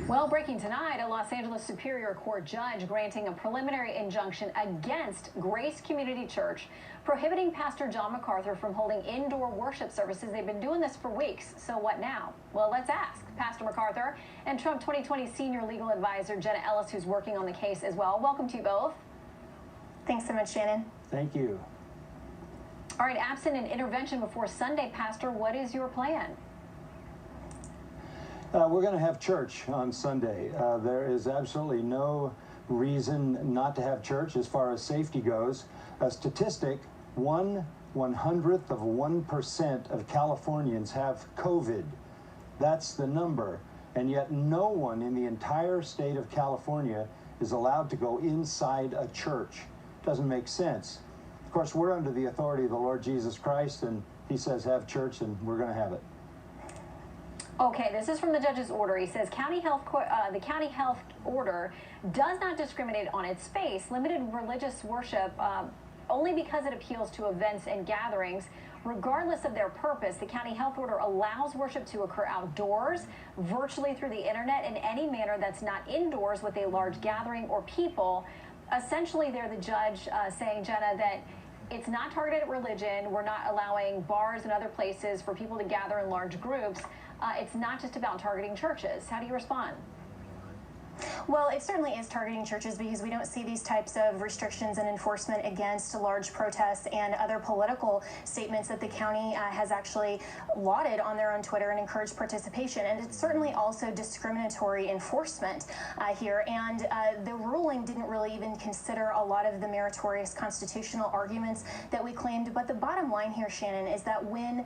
Well, breaking tonight, a Los Angeles Superior Court judge granting a preliminary injunction against Grace Community Church, prohibiting Pastor John MaCarthur from holding indoor worship services. They've been doing this for weeks. So what now? Well, let's ask Pastor MaCarthur and Trump 2020 senior legal advisor Jenna Ellis, who's working on the case as well. Welcome to you both. Thanks so much, Shannon. Thank you. All right, absent an intervention before Sunday, Pastor, what is your plan? We're going to have church on Sunday. There is absolutely no reason not to have church as far as safety goes. A statistic, 1/100th of 1% of Californians have COVID. That's the number. And yet no one in the entire state of California is allowed to go inside a church. Doesn't make sense. Of course, we're under the authority of the Lord Jesus Christ, and he says have church, and we're going to have it. Okay, this is from the judge's order. He says the county health order does not discriminate on its face, limited religious worship only because it appeals to events and gatherings. Regardless of their purpose, the county health order allows worship to occur outdoors, virtually through the internet, in any manner that's not indoors with a large gathering or people. Essentially, they're the judge saying, Jenna, that it's not targeted at religion. We're not allowing bars and other places for people to gather in large groups. It's not just about targeting churches. How do you respond? Well, it certainly is targeting churches because we don't see these types of restrictions and enforcement against large protests and other political statements that the county has actually lauded on their own Twitter and encouraged participation. And it's certainly also discriminatory enforcement here. And the ruling didn't really even consider a lot of the meritorious constitutional arguments that we claimed. But the bottom line here, Shannon, is that when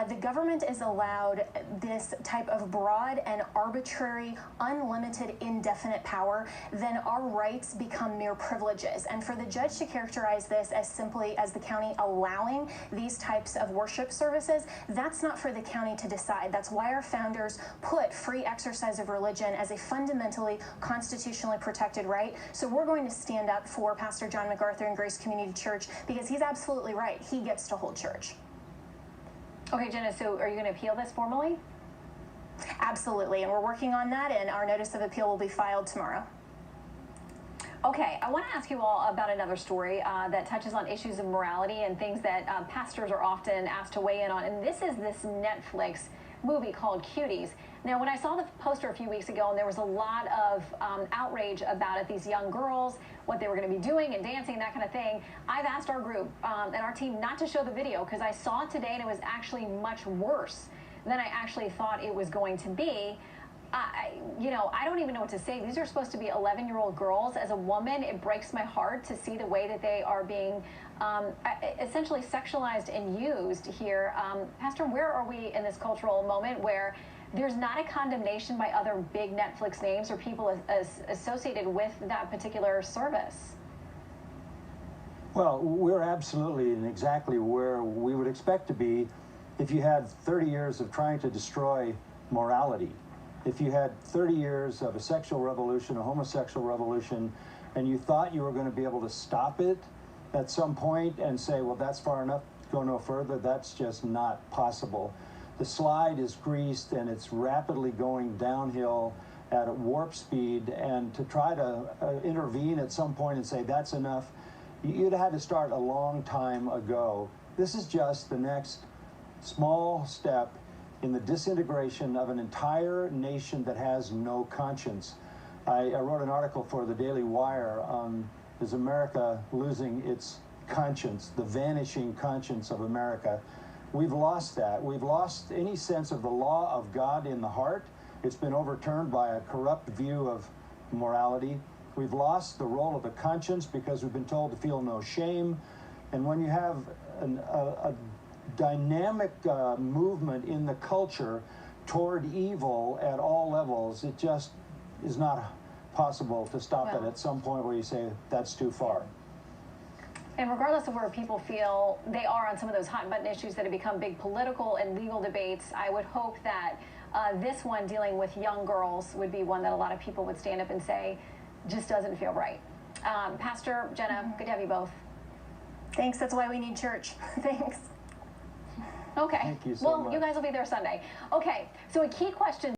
the government is allowed this type of broad and arbitrary, unlimited, indefinite power, then our rights become mere privileges. And for the judge to characterize this as simply as the county allowing these types of worship services, that's not for the county to decide. That's why our founders put free exercise of religion as a fundamentally constitutionally protected right. So we're going to stand up for Pastor John MaCarthur and Grace Community Church because he's absolutely right. He gets to hold church. Okay, Jenna, so are you going to appeal this formally? Absolutely, and we're working on that, and our notice of appeal will be filed tomorrow. Okay, I want to ask you all about another story that touches on issues of morality and things that pastors are often asked to weigh in on, and this is this Netflix movie called Cuties. Now, when I saw the poster a few weeks ago, and there was a lot of outrage about it, these young girls, what they were going to be doing and dancing, that kind of thing, I've asked our group and our team not to show the video because I saw it today and it was actually much worse than I actually thought it was going to be. You know, I don't even know what to say. These are supposed to be 11-year-old girls. As a woman, it breaks my heart to see the way that they are being essentially sexualized and used here. Pastor, where are we in this cultural moment where there's not a condemnation by other big Netflix names or people associated with that particular service? Well, we're absolutely and exactly where we would expect to be if you had 30 years of trying to destroy morality. If you had 30 years of a sexual revolution, a homosexual revolution, and you thought you were going to be able to stop it at some point and say, well, that's far enough, go no further, that's just not possible. The slide is greased and it's rapidly going downhill at a warp speed, and to try to intervene at some point and say that's enough, you'd have had to start a long time ago. This is just the next small step in the disintegration of an entire nation that has no conscience. I wrote an article for the Daily Wire on is America losing its conscience, the vanishing conscience of America. We've lost that. We've lost any sense of the law of God in the heart. It's been overturned by a corrupt view of morality. We've lost the role of the conscience because we've been told to feel no shame. And when you have a dynamic movement in the culture toward evil at all levels, it just is not possible to stop it at some point where you say that's too far. And regardless of where people feel they are on some of those hot button issues that have become big political and legal debates, I would hope that this one dealing with young girls would be one that a lot of people would stand up and say just doesn't feel right. Pastor, Jenna, good to have you both. Thanks, that's why we need church. Thanks. Okay. Thank you so much. You guys will be there Sunday. Okay, so a key question